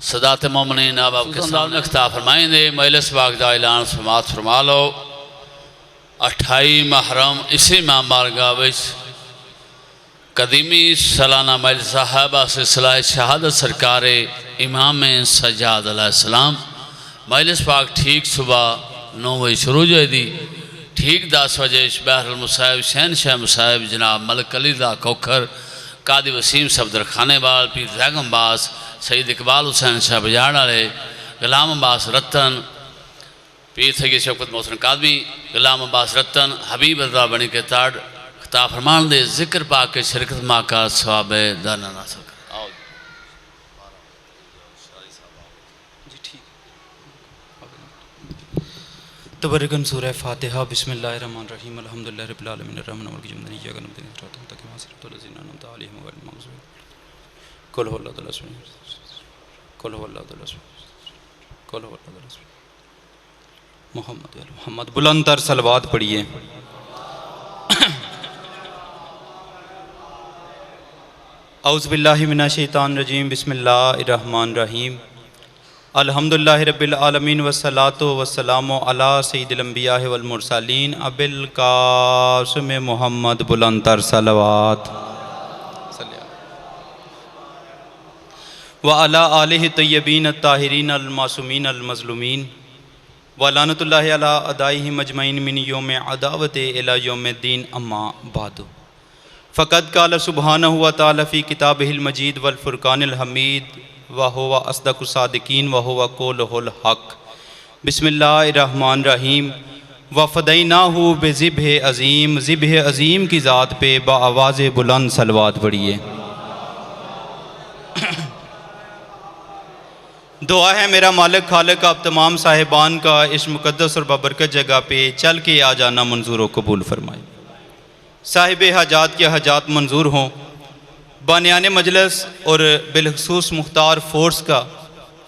सदात मोमिनीन अब आपके सामने खिताब फरमाएंगे। मजलिस पाक दा ऐलान समात फरमा लो। 28 मुहर्रम इसी माह बारगाह विच कदीमी सालाना मजलिस साहबा सिलसिला शहादत सरकार इमाम सज्जाद अलैहिस्सलाम मजलिस पाक ठीक सुबह 9 बजे शुरू होएगी। ठीक 10 बजे बहरुल मुसाहिब शहनशाह मुसाहिब जनाब मलिक अली दा कोखर कादी वसीम सफदर खानेवाल पीर जैगम बास सईद इकबाल हुसैन शाह बजाड़ वाले गुलाम अब्बास रतन पीर सैयद शौकत मोहसिन कादमी गुलाम अब्बास रतन हबीब रज़ा बनी के ताड़ खिताब फरमान दे जिक्र पा के शिरकत माँ का सवाब दाना नासिल कर। तबरकन सूरह फातिहा बिस्मिल्लाहिर्रहमानिर्रहीम अल्हम्दुलिल्लाहि रब्बिल आलमीन अर्रहमानिर रहीम मालिकिल यौमिद्दीन इय्याका नअबुदु व इय्याका नस्तईन अनअमता अलैहिम गैरिल मग़ज़ूबि कुल हुवल्लाहु अहद कुल हुवल्लाहु अहद कुल हुवल्लाहु अहद मोहम्मद बुलंद तर सलवात पढ़िए। औज़ु बिल्लाहि मिनश शैतानिर रजीम बिस्मिल्लाहिर्रहमानिर्रहीम अल्हम्दुलिल्लाहि रब्बिल आलमीन वस्सलातु वस्सलामु अला सय्यिदिल अंबिया वल मुरसलीन अबिल कासिम मोहम्मद बुलंद तर सलवात व अला आलिहि तय्यबीन अत्ताहिरीन अल मासूमीन अल मज़लूमीन व लानतुल्लाहि अला अदाइहिम अजमईन मिन यौम अदावति इला यौमिद्दीन अम्मा बादु फ़क़द क़ाल सुब्हानहु व तआला फ़ी किताबिहिल मजीद वल फ़ुरक़ानिल हमीद व हुवा अस्दक़ुस सादिक़ीन व हुवा क़ौलुहुल हक़। बिस्मिल्लाहिर्रहमानिर्रहीम व फ़दैनाहु बिज़िब्ह अज़ीम ज़िब्ह अज़ीम की ज़ात पे बआवाज़ बुलंद सलवात पढ़िए। दुआ है मेरा मालिक खालिक आप तमाम साहिबान का इस मुक़द्दस और बबरकत जगह पे चल के आ जाना मंजूर व कबूल फरमाए। साहिब हाजात के हाजात मंजूर हों। बानियान मजलिस और बिलखसूस मुख्तार फ़ोर्स का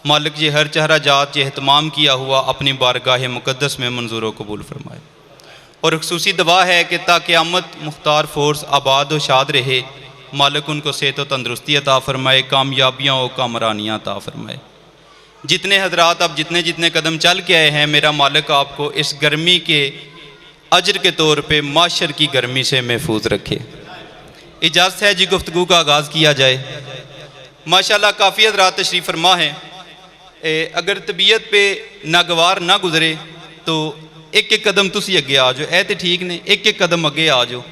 मालिक जी हर चेहरा जात ये एहतमाम किया हुआ अपनी बारगाह मुक़द्दस में मंजूर व कबूल फरमाए। और ख़ुसूसी दुआ है कि ताक़यामत मुख्तार फ़ोर्स आबाद व शाद रहे। मालिक उनको सेहत व तंदरुस्ती अता फ़रमाए, कामयाबियाँ व कामरानियाँ अता फ़रमाए। जितने हजरात आप जितने कदम चल के आए हैं मेरा मालिक आपको इस गर्मी के अजर के तौर पे माशर की गर्मी से महफूज रखे। इजाज़त है जी गुफ्तगू का आगाज़ किया जाए। माशाल्लाह काफ़ी हजरात तशरीफ़ फरमा हैं। अगर तबीयत पे नागवार ना गुजरे तो एक एक कदम तुसी अगे आ जाओ। ऐ तो ठीक ने, एक एक कदम अगे आ जाओ।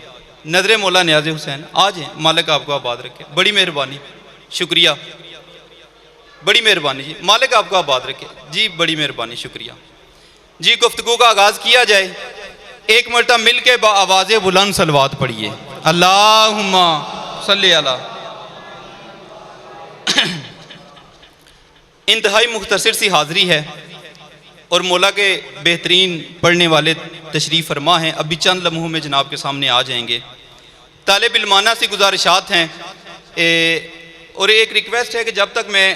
नजरे मौला न्याज़ हुसैन आ जाए। मालिक आपको आबाद रखे। बड़ी मेहरबानी, शुक्रिया, बड़ी मेहरबानी जी। मालिक आपको आबाद रखे जी, बड़ी मेहरबानी, शुक्रिया जी। गुफ्तगू का आगाज़ किया जाए। एक मरतबा मिल के आवाज़ बुलंद सलवात पढ़िए। अल्लाहुम्मा सल्ली अला। इंतहाई मुख्तसर सी हाज़री है और मौला के बेहतरीन पढ़ने वाले तशरीफ़ फरमा हैं। अभी चंद लम्हों में जनाब के सामने आ जाएंगे। तालिब इल्माना सी गुजारिशात हैं और एक रिक्वेस्ट है कि जब तक मैं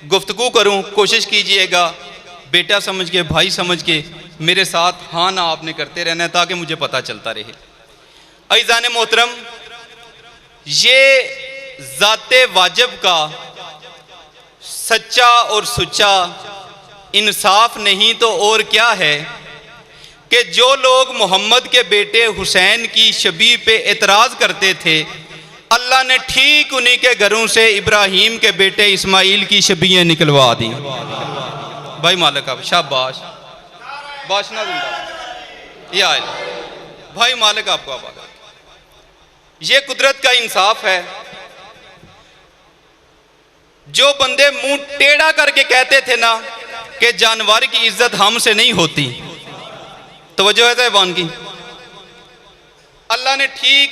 गुफ्तगू करूं कोशिश कीजिएगा बेटा समझ के, भाई समझ के मेरे साथ हाँ ना आपने करते रहना है ताकि मुझे पता चलता रहे। अज़ीज़ान मोहतरम, ये ज़ाते वाजिब का सच्चा और सुच्चा इंसाफ नहीं तो और क्या है कि जो लोग मोहम्मद के बेटे हुसैन की शबीह पे एतराज़ करते थे अल्लाह ने ठीक उन्हीं के घरों से इब्राहीम के बेटे इस्माइल की शबीहें निकलवा दी। भाई मालिक आप शाबाश बाशना या भाई मालिक आपको आबाद। ये कुदरत का इंसाफ है। जो बंदे मुंह टेढ़ा करके कहते थे ना कि जानवर की इज्जत हमसे नहीं होती, तवज्जो है साहिबान की, अल्लाह ने ठीक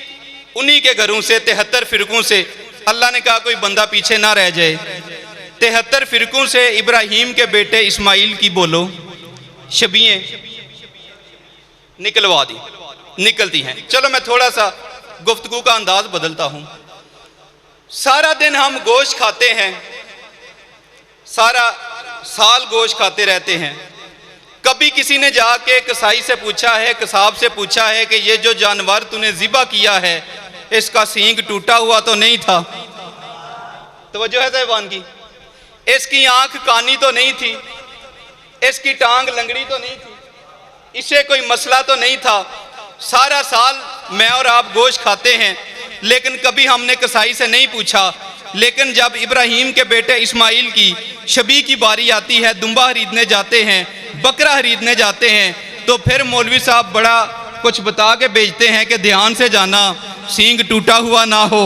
उन्हीं के घरों से 73 फ़िरकों से अल्लाह ने कहा कोई बंदा पीछे ना रह जाए। 73 फ़िरकों से इब्राहीम के बेटे इस्माइल की बोलो शबीहें निकलवा दी, निकलती हैं। चलो मैं थोड़ा सा गुफ्तगू का अंदाज बदलता हूँ। सारा दिन हम गोश्त खाते हैं, सारा साल गोश्त खाते रहते हैं। कभी किसी ने जाके कसाई से पूछा है, कसाब से पूछा है कि ये जो जानवर तूने ज़िबा किया है इसका सींग टूटा हुआ तो नहीं था? तवज्जो है साहिबान की। इसकी आंख कानी तो नहीं थी, इसकी टांग लंगड़ी तो नहीं थी, इसे कोई मसला तो नहीं था। सारा साल मैं और आप गोश्त खाते हैं, लेकिन कभी हमने कसाई से नहीं पूछा। लेकिन जब इब्राहीम के बेटे इस्माइल की शबी की बारी आती है, दुम्बा खरीदने जाते हैं, बकरा खरीदने जाते हैं, तो फिर मौलवी साहब बड़ा कुछ बता के भेजते हैं कि ध्यान से जाना, सींग टूटा हुआ ना हो,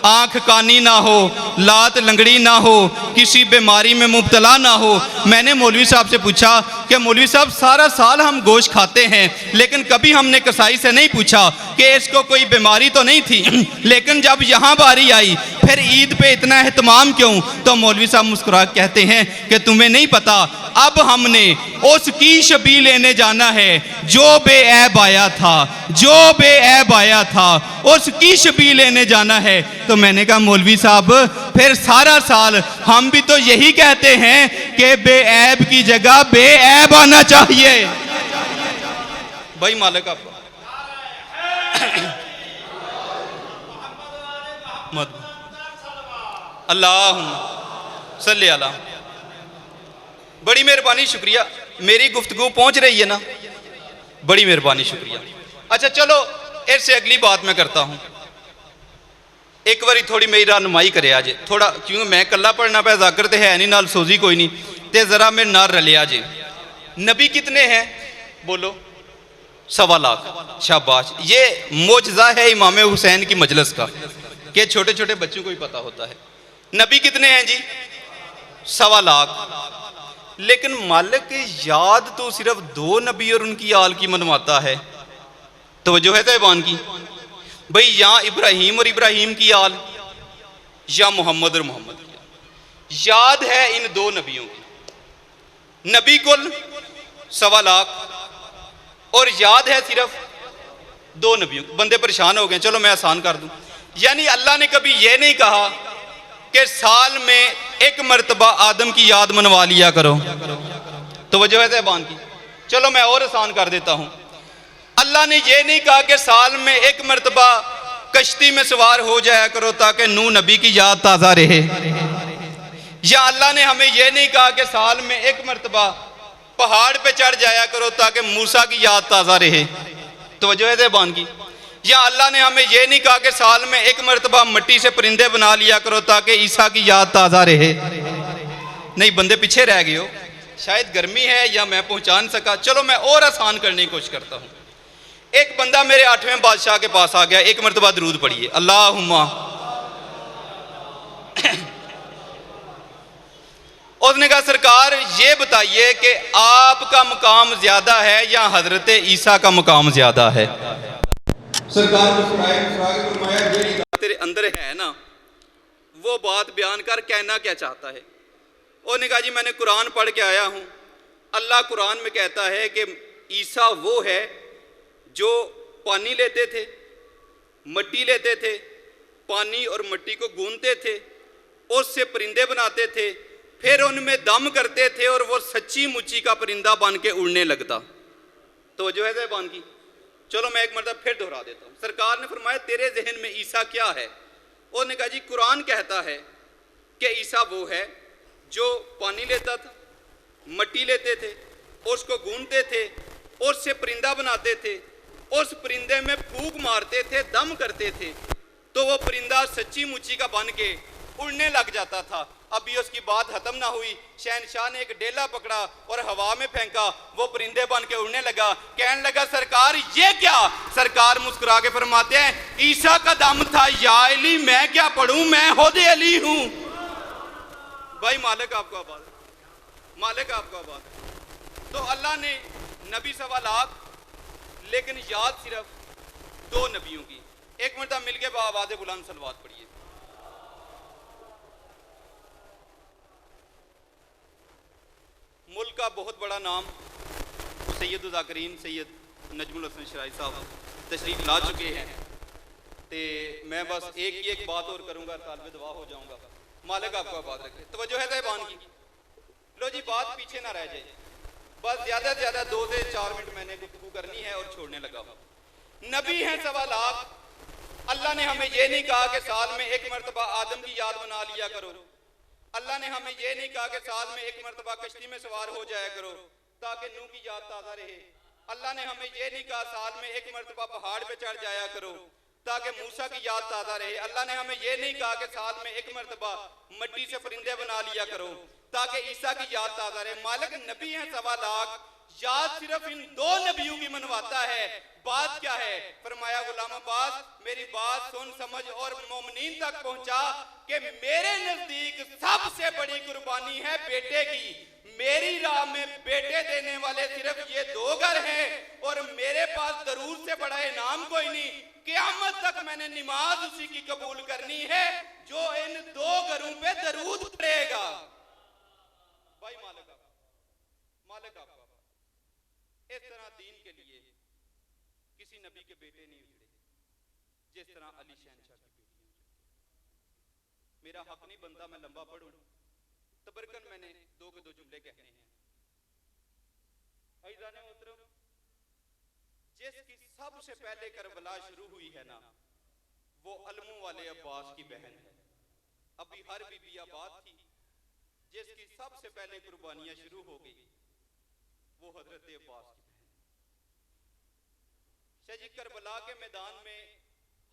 आंख कानी ना हो, लात लंगड़ी ना हो, किसी बीमारी में मुब्तला ना हो। मैंने मौलवी साहब से पूछा कि मौलवी साहब सारा साल हम गोश्त खाते हैं, लेकिन कभी हमने कसाई से नहीं पूछा कि इसको कोई बीमारी तो नहीं थी, लेकिन जब यहाँ बारी आई फिर ईद पे इतना एहतमाम क्यों? तो मौलवी साहब मुस्कुरा कहते हैं कि तुम्हें नहीं पता, अब हमने उसकी शबी लेने जाना है जो बेऐब आया था, जो बेऐब आया था, उसकी शबी लेने जाना है। तो मैंने कहा मौलवी साहब फिर सारा साल हम भी तो यही कहते हैं कि बेऐब की जगह बेऐब आना चाहिए। भाई मालिक आपको अल्लाहुम्मा सल्ली अला। बड़ी मेहरबानी, शुक्रिया। मेरी गुफ्तगू पहुंच रही है ना? बड़ी मेहरबानी, शुक्रिया। अच्छा चलो इससे अगली बात मैं करता हूं। एक बारी थोड़ी मेरी रहनुमाई करे आज थोड़ा, क्योंकि मैं कला पढ़ना पे जाकर तो है नहीं, नाल सोजी कोई नहीं, ते जरा मेरे नाल रलिया जे। नबी कितने हैं? बोलो 1.25 लाख। शाबाश। ये मोजज़ा है इमाम हुसैन की मजलिस का कि छोटे छोटे बच्चों को ही पता होता है। नबी कितने हैं जी? 1.25 लाख। लेकिन मालिक की याद तो सिर्फ 2 नबी और उनकी आल की मनवाता है। तवज्जो है तैबान की भाई, या इब्राहीम और इब्राहीम की आल, या मोहम्मद और मोहम्मद की आल। याद है इन 2 नबियों की। नबी कुल 1.25 लाख और याद है सिर्फ 2 नबियों। बंदे परेशान हो गए, चलो मैं आसान कर दूं। यानी अल्लाह ने कभी यह नहीं कहा कि साल में 1 मरतबा आदम की याद मनवा लिया करो। तवज्जो है तैबान की। चलो मैं और आसान कर देता हूं। अल्लाह ने यह नहीं कहा कि साल में 1 मरतबा कश्ती में सवार हो जाया करो ताकि नूह नबी की याद ताज़ा रहे। या अल्लाह ने हमें यह नहीं कहा कि साल में 1 मरतबा पहाड़ पे चढ़ जाया करो ताकि मूसा की याद ताज़ा रहे। तवज्जो है ज़बान की। या अल्लाह ने हमें यह नहीं कहा कि साल में 1 मरतबा मिट्टी से परिंदे बना लिया करो ताकि ईसा की याद ताज़ा रहे। नहीं, बंदे पीछे रह गए हो, शायद गर्मी है या मैं पहुंचा नहीं सका। चलो मैं और आसान करने की कोशिश करता हूं। एक बंदा मेरे 8वें बादशाह के पास आ गया, 1 मरतबा दरूद पढ़िए, अल्लाहुम्मा। उसने कहा सरकार ये बताइए कि आपका मकाम ज्यादा है या हजरत ईसा का मकाम ज्यादा है? सरकार मुस्कुराए तेरे अंदर है ना, वो बात बयान कर, कहना क्या चाहता है? उसने कहा जी मैंने कुरान पढ़ के आया हूं। अल्लाह कुरान में कहता है कि ईसा वो है जो पानी लेते थे, मिट्टी लेते थे, पानी और मिट्टी को गूंथते थे, उससे परिंदे बनाते थे, फिर उनमें दम करते थे और वो सच्ची मुच्ची का परिंदा बन के उड़ने लगता। तो जो है ज़बान की। चलो मैं एक मरतबा फिर दोहरा देता हूँ। सरकार ने फरमाया तेरे जहन में ईसा क्या है? उसने कहा जी कुरान कहता है कि ईसा वो है जो पानी लेता था, मिट्टी लेते थे, उसको गूंथते थे, उससे परिंदा बनाते थे, उस परिंदे में फूंक मारते थे, दम करते थे, तो वो परिंदा सच्ची मुच्ची का बन के उड़ने लग जाता था। अभी उसकी बात खत्म ना हुई, शहनशाह ने एक डेला पकड़ा और हवा में फेंका, वो परिंदे बन के उड़ने लगा। कहने लगा सरकार ये क्या? सरकार मुस्कुरा के फरमाते हैं ईसा का दम था या अली, मैं क्या पढ़ूं, मैं खुद अली हूं। भाई मालिक आपको आबाद, मालिक आपको आबाद। तो अल्लाह ने नबी 1.25 लाख, लेकिन याद सिर्फ 2 नबियों की। एक मिनट मिलके आवाज़ बुलंद सलवात पढ़िए। मुल्क का बहुत बड़ा नाम सैयद ज़ाकिरीन सैयद नजमुल हसन शराई साहब तशरीफ ला चुके हैं। तो मैं बस एक बात और करूँगा, तालिब दुआ हो जाऊँगा। मालिक आपको आबाद रखे। तवज्जो है ज़बान की। लो जी बात पीछे ना रह जाए, बस ज़्यादा से ज़्यादा 2 से 4 मिनट मैंने गुफ्तगू करनी है और छोड़ने लगा हूँ। नबी हैं 1.25 लाख। अल्लाह ने हमें ये नहीं कहा कि साल में 1 मरतबा आदम की याद बना लिया करो, अल्लाह ने हमें ये नहीं कहा कि साल में एक मरतबा कश्ती में सवार हो जाया करो ताकि नूह की याद ताज़ा रहे। अल्लाह ने हमें ये नहीं कहा साल में एक मरतबा पहाड़ पे चढ़ जाया करो ताकि मूसा की याद ताज़ा रहे। अल्लाह ने हमें ये नहीं कहा कि साल में एक मरतबा मिट्टी से परिंदे बना लिया करो ताकि ईसा की याद ताज़ा रहे। मालिक नबी हैं 1.25 लाख, याद सिर्फ इन 2 नबियों की मनवाता है। बात क्या है? फरमाया गुलाम अब्बास मेरी बात सुन समझ और मोमिनीन तक पहुंचा कि मेरे नजदीक सबसे बड़ी कुर्बानी है बेटे की। मेरी राह में बेटे देने वाले सिर्फ ये 2 घर हैं और मेरे पास दरूद से बड़ा इनाम कोई नहीं। क़यामत तक मैंने नमाज उसी की कबूल करनी है जो इन 2 घरों पे दरूद पड़ेगा। भाई मालिक आपका इस तरह दीन के लिए किसी नबी के बेटे नहीं उजड़े जिस तरह अली शहनशाह की बेटियां उजड़ी। मेरा हक नहीं बनता मैं लंबा पढ़ूं, तबरकन मैंने 2 के 2 जुमले कहने हैं। अज़ीज़ान मोहतरम, जिसकी सबसे पहले करबला शुरू हुई है ना, वो अलमों वाले अब्बास की बहन है। अभी हर बीबी आबाद थी, जिसकी सबसे पहले कुर्बानियां शुरू हो गई वो हजरत अब्बास की बहन। शाजी करबला के मैदान में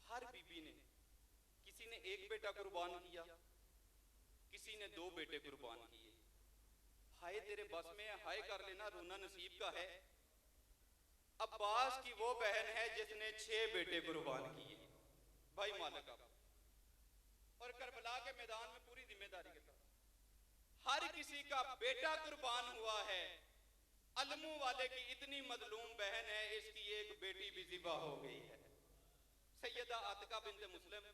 हर बीबी ने, किसी ने 1 बेटा कुर्बान किया, किसी ने 2 बेटे कुर्बान किए। हाय तेरे बस में है, हाय कर लेना, रोना नसीब का है। अब्बास की वो बहन है जिसने 6 बेटे कुर्बान किए। भाई मालिक आप और करबला के मैदान में पूरी जिम्मेदारी के साथ हर किसी का बेटा कुर्बान हुआ है। अलमों वाले की इतनी मजलूम बहन है, इसकी एक बेटी भी ज़िबा हो गई है। सैयदा आतिका बिन्त मुस्लिम,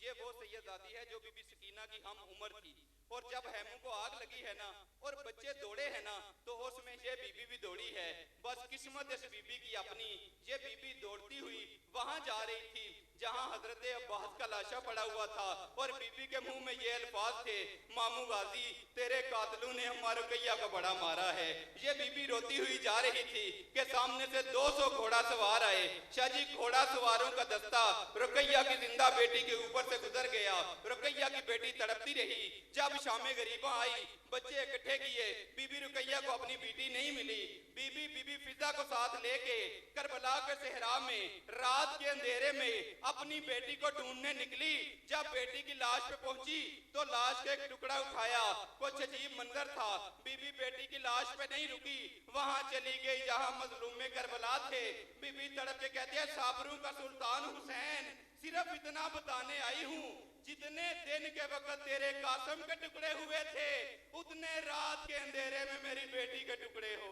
ये वो सैयदादी है जो बीबी सकीना की हम उम्र थी और जब हैमू को आग लगी है ना और बच्चे दौड़े हैं ना तो उसमें ये बीबी भी दौड़ी है। बस किस्मत इस बीबी की अपनी, ये बीबी दौड़ती हुई वहां जा रही थी जहां हजरत अब्बास का लाशा पड़ा हुआ था और बीबी के मुंह में ये अल्फाज थे, मामू गाजी तेरे कातलों ने हमारे रुकैया को बड़ा मारा है। ये बीबी रोती हुई जा रही थी कि सामने से 200 घोड़ा सवार आए। शाहजी घोड़ा सवारों का दस्ता रुकैया की जिंदा बेटी के ऊपर से गुजर गया। रुकैया की बेटी तड़पती रही। जब शामे गरीबा आई, बच्चे इकट्ठे किए, बीबी रुकैया को अपनी बेटी नहीं मिली। बीबी फिजा को साथ लेके करबला के सहरा में रात के अंधेरे में अपनी बेटी को ढूंढने निकली। जब बेटी की लाश पे पहुंची तो लाश का एक टुकड़ा उठाया। कुछ अजीब मंजर था। बीबी बेटी की लाश पे नहीं रुकी, वहां चली गई जहां मजलूम में करबला थे। बीबी तड़प के कहती है, साबरों का सुल्तान हुसैन, सिर्फ इतना बताने आई हूँ, जितने दिन के वक्त तेरे कासम के टुकड़े हुए थे उतने रात के अंधेरे में मेरी बेटी के टुकड़े हो